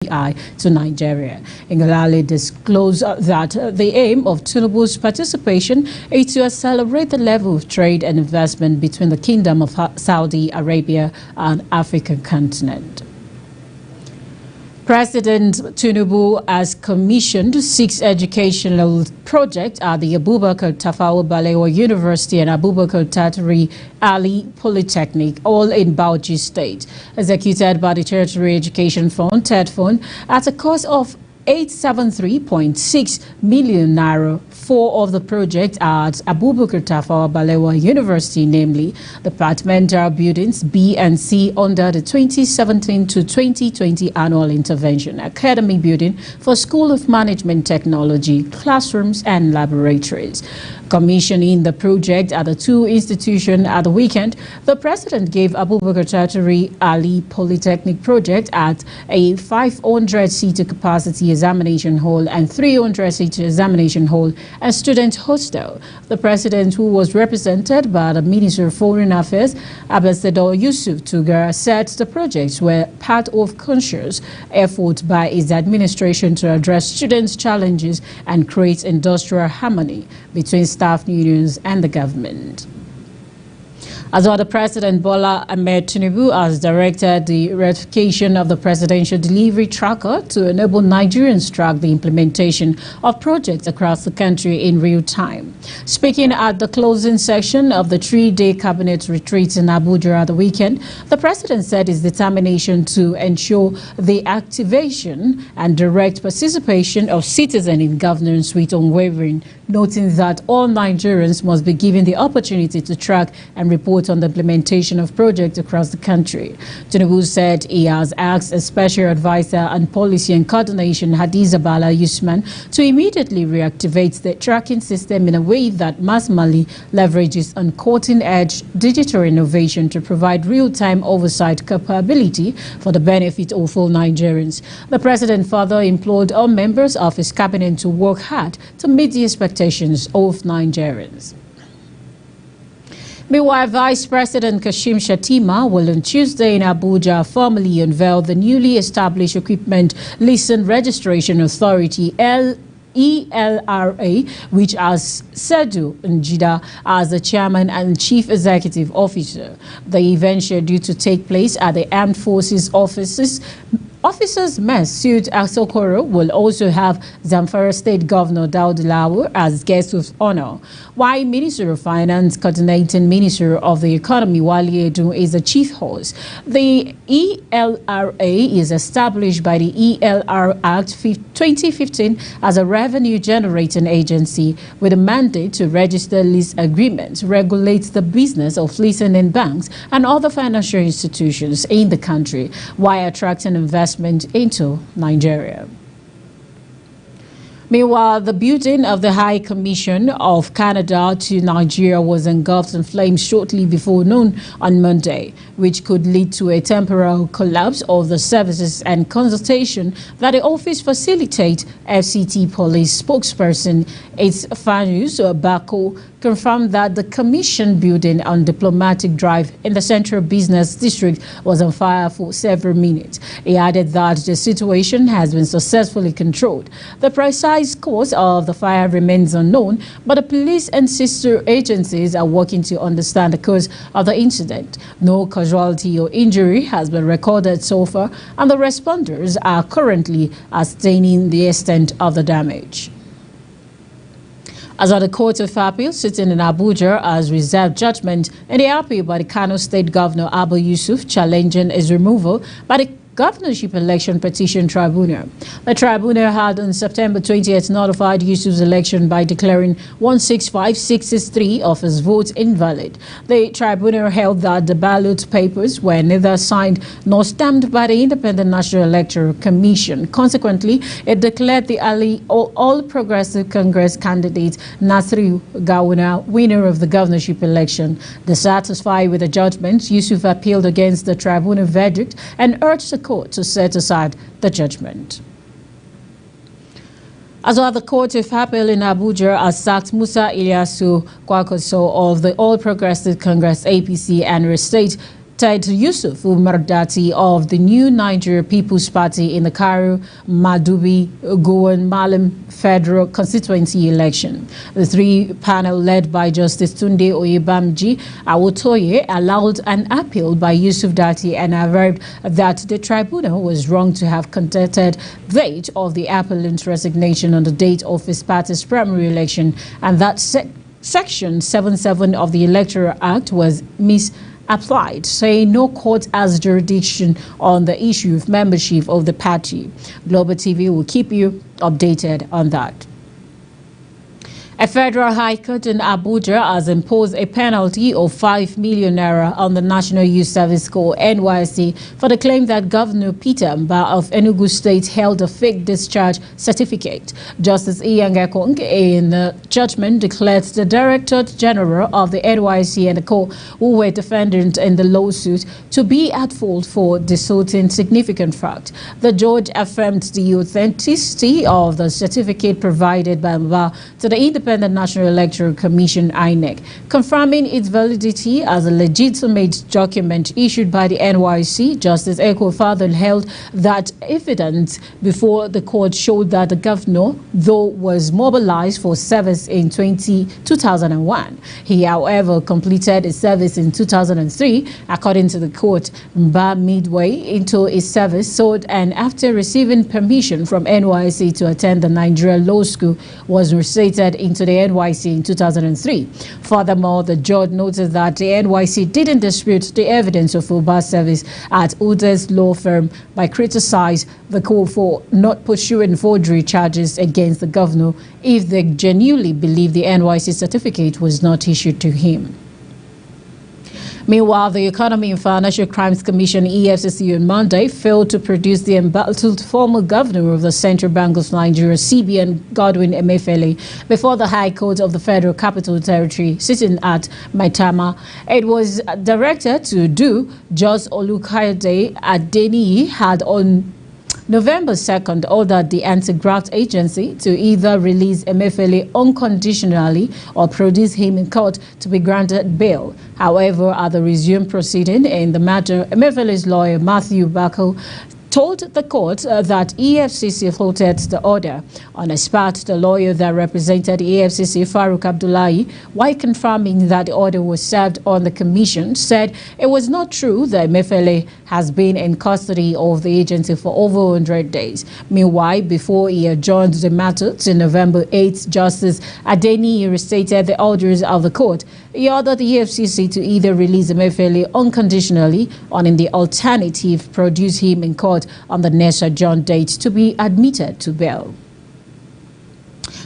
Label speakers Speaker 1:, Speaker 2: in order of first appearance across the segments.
Speaker 1: to Nigeria. Ngelale disclosed that the aim of Tinubu's participation is to accelerate the level of trade and investment between the Kingdom of Saudi Arabia and African continent. President Tinubu has commissioned 6 educational projects at the Abubakar Tafawa Balewa University and Abubakar Tatari Ali Polytechnic, all in Bauchi State, executed by the Tertiary Education Fund, TED-Fund, at a cost of 873.6 million naira. 4 of the projects are at Abubakar Tafawa Balewa University, namely departmental buildings B and C under the 2017 to 2020 annual intervention, academy building for School of Management Technology, classrooms and laboratories. Commissioning the project at the 2 institutions at the weekend, the president gave Abubakar Tatari Ali Polytechnic project at a 500-seater capacity examination hall and 300-seater examination hall and student hostel. The president, who was represented by the Minister of Foreign Affairs, Ambassador Yusuf Tugar, said the projects were part of conscious effort by his administration to address students' challenges and create industrial harmony between staff unions and the government. As well, the President Bola Ahmed Tinubu has directed the ratification of the Presidential Delivery Tracker to enable Nigerians track the implementation of projects across the country in real time. Speaking at the closing session of the 3-day cabinet retreat in Abuja at the weekend, the President said his determination to ensure the activation and direct participation of citizens in governance with unwavering, noting that all Nigerians must be given the opportunity to track and report on the implementation of projects across the country. Tinubu said he has asked a special advisor on policy and coordination, Hadiza Bala Usman, to immediately reactivate the tracking system in a way that maximally leverages on cutting-edge digital innovation to provide real-time oversight capability for the benefit of all Nigerians. The president further implored all members of his cabinet to work hard to meet the expectations of Nigerians. Meanwhile, Vice President Kashim Shettima will on Tuesday in Abuja formally unveil the newly established Equipment Leasing Registration Authority, ELRA, which has Sedu Njida as the chairman and chief executive officer. The event scheduled to take place at the Armed Forces Officers Masood Asokoro will also have Zamfara State Governor Daud Lawal as guest of honor, while Minister of Finance, coordinating Minister of the Economy Wale Edun is the chief host. The ELRA is established by the ELR Act 2015 as a revenue-generating agency with a mandate to register lease agreements, regulate the business of leasing in banks and other financial institutions in the country, while attracting investment into Nigeria. Meanwhile, the building of the High Commission of Canada to Nigeria was engulfed in flames shortly before noon on Monday, which could lead to a temporary collapse of the services and consultation that the office facilitates. FCT police spokesperson Fanus Bako confirmed that the commission building on Diplomatic Drive in the Central Business District was on fire for several minutes. He added that the situation has been successfully controlled. The precise cause of the fire remains unknown, but the police and sister agencies are working to understand the cause of the incident. No casualty or injury has been recorded so far, and the responders are currently ascertaining the extent of the damage. As the Court of Appeal sitting in Abuja has reserved judgment in the appeal by the Kano State Governor Abba Yusuf challenging his removal by the Governorship Election Petition Tribunal. The tribunal had on September 20th notified Yusuf's election by declaring 16563 of his votes invalid. The tribunal held that the ballot papers were neither signed nor stamped by the Independent National Electoral Commission. Consequently, it declared the All Progressive Congress candidate Nasri Gawuna winner of the governorship election. Dissatisfied with the judgment, Yusuf appealed against the tribunal verdict and urged the court to set aside the judgment. As well, the Court of Appeal in Abuja has sacked Musa Ilyasu Kwakoso of the All Progressive Congress APC and restated Ted Yusuf Umar Dati of the New Nigeria People's Party in the Cairo Madubi Gowan Malam Federal Constituency election. The three-panel led by Justice Tunde Oyebamji Awotoye allowed an appeal by Yusuf Dati and averred that the tribunal was wrong to have contested date of the appellant's resignation on the date of his party's primary election, and that Section 77 of the Electoral Act was misapplied, saying no court has jurisdiction on the issue of membership of the party. Global TV will keep you updated on that. A federal high court in Abuja has imposed a penalty of 5 million naira on the National Youth Service Corps (NYSC) for the claim that Governor Peter Mbah of Enugu State held a fake discharge certificate. Justice Iyan Ekong in the judgment declared the Director General of the NYSC and the Corps, who were defendants in the lawsuit, to be at fault for distorting significant fact. The judge affirmed the authenticity of the certificate provided by Mbah to the Independent National Electoral Commission (INEC), confirming its validity as a legitimate document issued by the NYSC. Justice Eko further held that evidence before the court showed that the governor, though was mobilized for service in 2001, he, however, completed his service in 2003. According to the court, Mbah midway into his service sought, and after receiving permission from NYSC to attend the Nigeria Law School, was reinstated into the NYSC in 2003. Furthermore, the judge noted that the NYSC didn't dispute the evidence of Mbah's service at Ude's law firm by criticizing the court for not pursuing forgery charges against the governor if they genuinely believe the NYSC certificate was not issued to him. Meanwhile, the Economy and Financial Crimes Commission (EFCC) on Monday failed to produce the embattled former governor of the Central Bank of Nigeria (CBN) Godwin Emefiele before the High Court of the Federal Capital Territory sitting at Maitama. It was directed to do. Judge Olukayode Adeniyi had on November 2nd ordered the anti-graft agency to either release Emefiele unconditionally or produce him in court to be granted bail. However, at the resumed proceeding in the matter, Emefiele's lawyer Matthew Bako told the court that EFCC faulted the order. On his part, the lawyer that represented EFCC, Farouk Abdullahi, while confirming that the order was served on the commission, said it was not true that Emefiele has been in custody of the agency for over 100 days. Meanwhile, before he adjourned the matter to November 8th, Justice Adeniyi restated the orders of the court. He ordered the EFCC to either release Emefiele unconditionally or, in the alternative, produce him in court on the next adjourned date to be admitted to bail.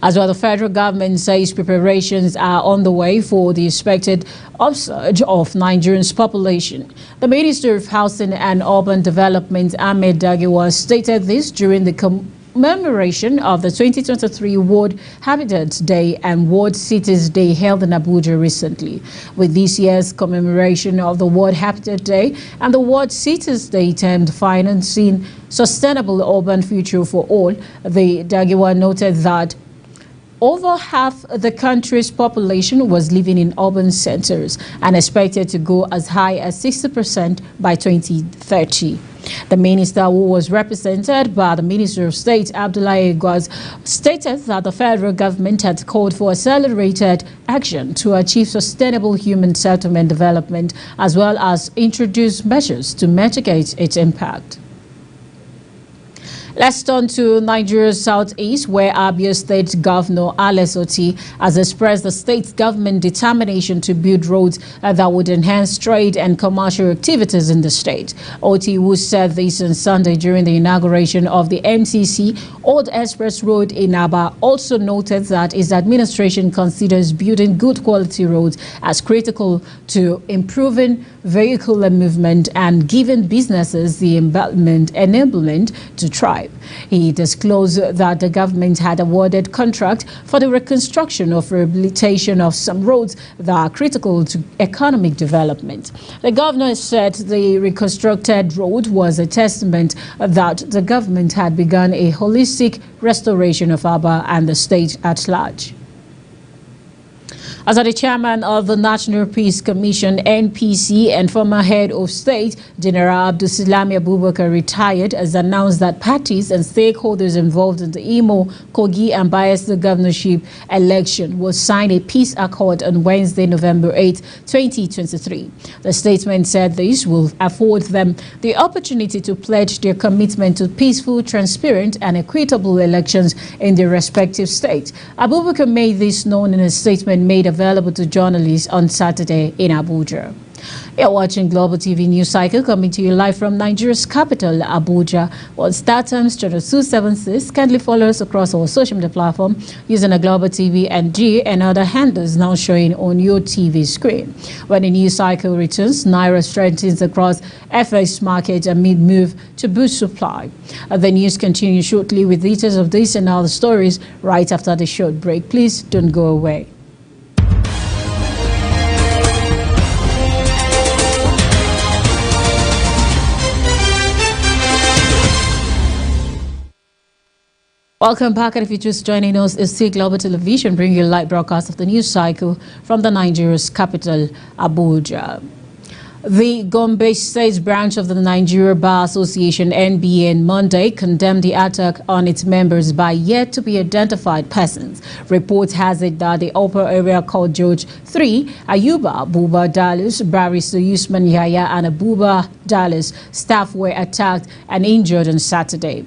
Speaker 1: As well, the federal government says preparations are on the way for the expected upsurge of Nigerians' population. The Minister of Housing and Urban Development, Ahmed Dagiwa, stated this during the commemoration of the 2023 World Habitat Day and World Cities Day held in Abuja recently. With this year's commemoration of the World Habitat Day and the World Cities Day termed Financing Sustainable Urban Future for All, the Dagiwa noted that over half the country's population was living in urban centers and expected to go as high as 60% by 2030. The minister, who was represented by the Minister of State, Abdullahi Gwaz, stated that the federal government had called for accelerated action to achieve sustainable human settlement development, as well as introduce measures to mitigate its impact. Let's turn to Nigeria's southeast, where Abia State Governor Alex Oti has expressed the state's government determination to build roads that would enhance trade and commercial activities in the state. Oti, who said this on Sunday during the inauguration of the NCC Old Express Road in Aba, also noted that his administration considers building good quality roads as critical to improving vehicular movement and giving businesses the enablement to thrive. He disclosed that the government had awarded contract for the reconstruction of rehabilitation of some roads that are critical to economic development. The governor said the reconstructed road was a testament that the government had begun a holistic restoration of Aba and the state at large. As the chairman of the National Peace Commission, NPC, and former head of state, General Abdulsalami Abubakar, retired, has announced that parties and stakeholders involved in the Imo, Kogi, and Bayelsa governorship election will sign a peace accord on Wednesday, November 8, 2023. The statement said this will afford them the opportunity to pledge their commitment to peaceful, transparent, and equitable elections in their respective states. Abubakar made this known in a statement made available to journalists on Saturday in Abuja. You're watching Global TV News Cycle, coming to you live from Nigeria's capital, Abuja. On StarTimes channel 276, kindly follow us across our social media platform using a Global TV and G and other handles now showing on your TV screen. When the news cycle returns, Naira strengthens across FX markets amid move to boost supply. The news continues shortly with details of this and other stories right after the short break. Please don't go away. Welcome back, and if you're just joining us, it's still Global Television bringing you a live broadcast of the news cycle from the Nigeria's capital, Abuja. The Gombe State branch of the Nigeria Bar Association, NBA, on Monday condemned the attack on its members by yet to be identified persons. Reports has it that the upper area called George 3, Ayuba, Buba Dallas, Barrister Usman Yahya, and Abuba Dallas staff were attacked and injured on Saturday.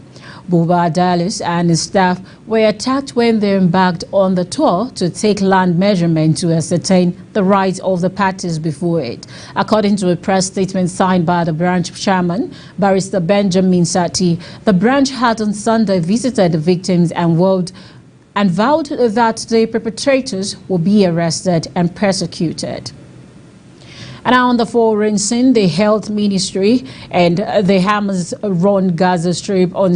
Speaker 1: Buba Dallas and his staff were attacked when they embarked on the tour to take land measurement to ascertain the rights of the parties before it. According to a press statement signed by the branch chairman, Barrister Benjamin Sati, the branch had on Sunday visited the victims and vowed that the perpetrators will be arrested and persecuted. And now on the foreign scene, the Health Ministry and the Hamas-run Gaza Strip on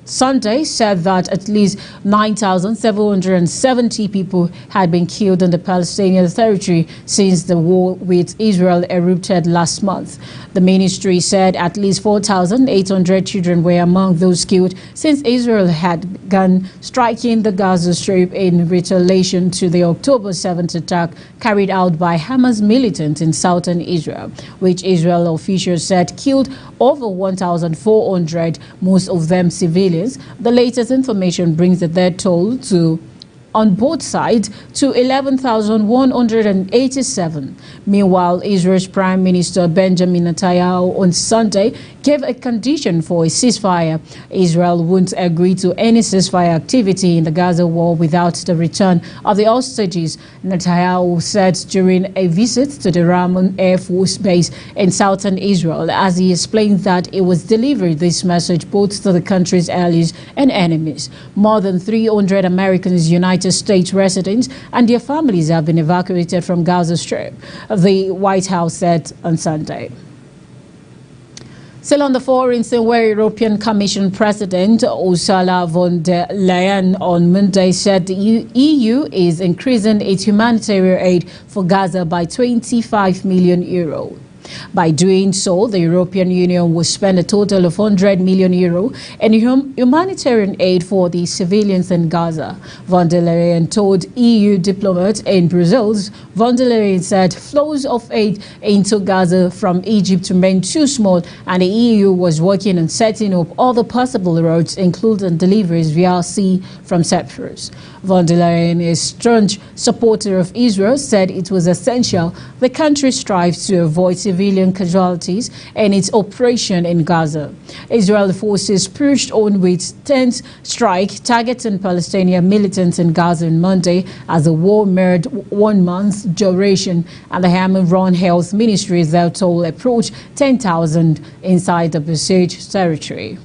Speaker 1: Sunday said that at least 9,770 people had been killed on the Palestinian territory since the war with Israel erupted last month. The ministry said at least 4,800 children were among those killed since Israel had begun striking the Gaza Strip in retaliation to the October 7th attack carried out by Hamas militants in southern Israel, which Israel officials said killed over 1,400, most of them civilians. The latest information brings the death toll on both sides to 11,187. Meanwhile, Israel's Prime Minister Benjamin Netanyahu on Sunday gave a condition for a ceasefire. Israel won't agree to any ceasefire activity in the Gaza war without the return of the hostages, Netanyahu said during a visit to the Ramon Air Force Base in southern Israel, as he explained that it was delivered this message both to the country's allies and enemies. More than 300 Americans, United States residents and their families have been evacuated from Gaza Strip, the White House said on Sunday. Still on the foreign scene, where European Commission President Ursula von der Leyen on Monday said the EU is increasing its humanitarian aid for Gaza by €25 million. By doing so, the European Union will spend a total of €100 million in humanitarian aid for the civilians in Gaza. Von der Leyen told EU diplomats in Brussels. Von der Leyen said flows of aid into Gaza from Egypt remain too small, and the EU was working on setting up other possible routes, including deliveries via sea from Cyprus. Von der Leyen, a staunch supporter of Israel, said it was essential the country strives to avoid civilian casualties in its operation in Gaza. Israeli forces pushed on with tense strike targeting Palestinian militants in Gaza on Monday as the war mirrored 1 month's duration, and the Hamas-run Health Ministry their toll approached 10,000 inside the besieged territory.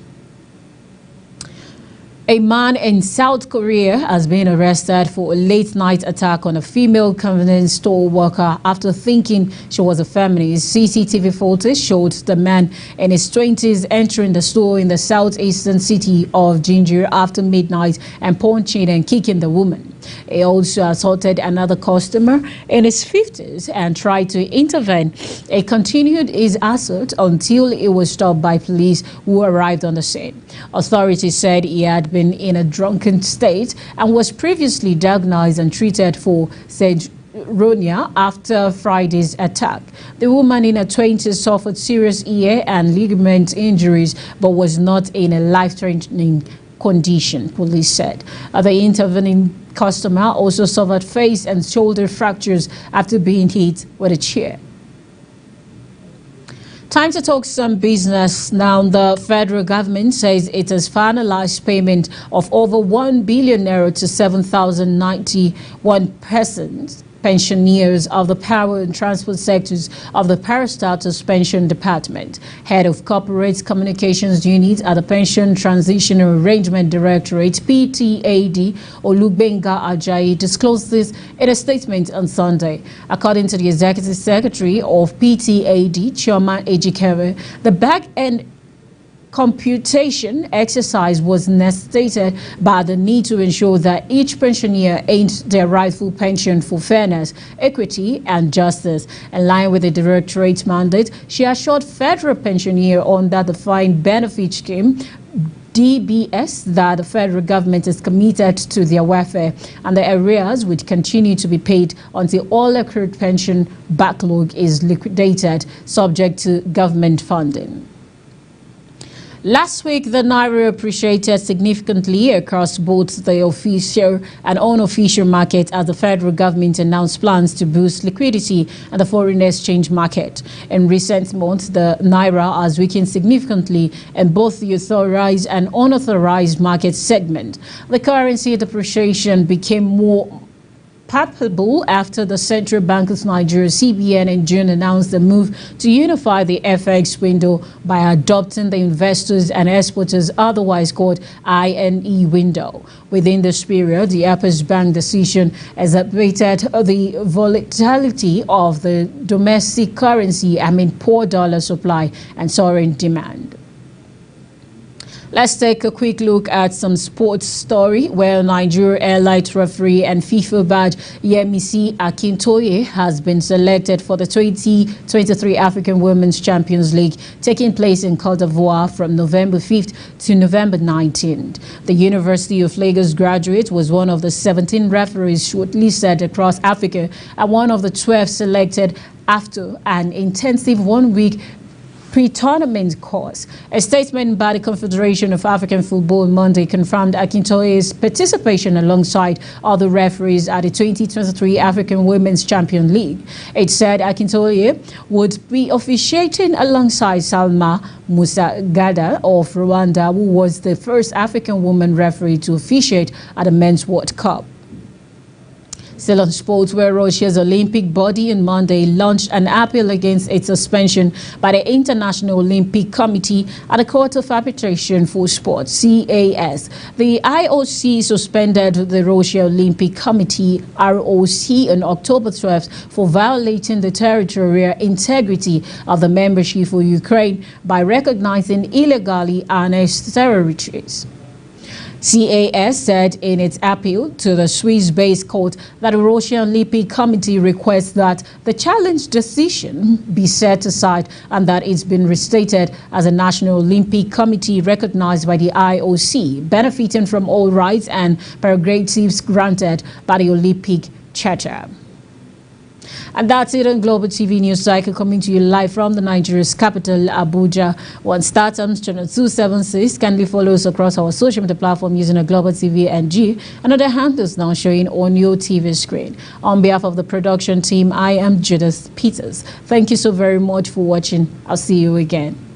Speaker 1: A man in South Korea has been arrested for a late-night attack on a female convenience store worker after thinking she was a feminist. CCTV footage showed the man in his 20s entering the store in the southeastern city of Jinju after midnight and punching and kicking the woman. He also assaulted another customer in his 50s and tried to intervene. He continued his assault until he was stopped by police who arrived on the scene. Authorities said he had been in a drunken state and was previously diagnosed and treated for Ronia after Friday's attack. The woman in her 20s suffered serious ear and ligament injuries but was not in a life-threatening condition, police said. The intervening customer also suffered face and shoulder fractures after being hit with a chair. Time to talk some business now. The federal government says it has finalized payment of over 1 billion naira to 7,091 persons, pensioners of the power and transport sectors of the Parastatus Pension Department. Head of Corporate Communications Unit at the Pension Transition Arrangement Directorate, PTAD, Olubenga Ajayi, disclosed this in a statement on Sunday. According to the Executive Secretary of PTAD, Chioma Ejikewe, the back-end computation exercise was necessitated by the need to ensure that each pensioner earns their rightful pension for fairness, equity and justice. In line with the Directorate's mandate, she assured federal pensioner under the Defined Benefit Scheme DBS that the federal government is committed to their welfare and the arrears would continue to be paid until all accrued pension backlog is liquidated, subject to government funding. Last week, the Naira appreciated significantly across both the official and unofficial market as the federal government announced plans to boost liquidity in the foreign exchange market. In recent months, the Naira has weakened significantly in both the authorized and unauthorized market segment. The currency depreciation became more palpable after the Central Bank of Nigeria, CBN, in June announced the move to unify the FX window by adopting the investors and exporters, otherwise called INE window. Within this period, the Apex Bank decision exacerbated the volatility of the domestic currency amid poor dollar supply and soaring demand. Let's take a quick look at some sports story where Nigeria Airlight referee and FIFA badge Yemisi Akintoye has been selected for the 2023 African Women's Champions League taking place in Côte d'Ivoire from November 5th to November 19th. The University of Lagos graduate was one of the 17 referees shortlisted across Africa and one of the 12 selected after an intensive one-week pre-tournament course. A statement by the Confederation of African Football Monday confirmed Akintoye's participation alongside other referees at the 2023 African Women's Champions League. It said Akintoye would be officiating alongside Salma Musa Gada of Rwanda, who was the first African woman referee to officiate at the Men's World Cup. Still on sports, where Russia's Olympic body on Monday launched an appeal against its suspension by the International Olympic Committee at the Court of Arbitration for Sport, CAS. The IOC suspended the Russia Olympic Committee, ROC, on October 12th for violating the territorial integrity of the membership for Ukraine by recognizing illegally annexed territories. CAS said in its appeal to the Swiss-based court that the Russian Olympic Committee requests that the challenge decision be set aside and that it's been restated as a National Olympic Committee recognized by the IOC, benefiting from all rights and prerogatives granted by the Olympic Charter. And that's it on Global TV News Cycle, coming to you live from the Nigeria's capital, Abuja. One Star Times channel 276. Kindly follow us across our social media platform using a Global TV NG. Another handles now showing on your TV screen. On behalf of the production team, I am Judith Peters. Thank you so very much for watching. I'll see you again.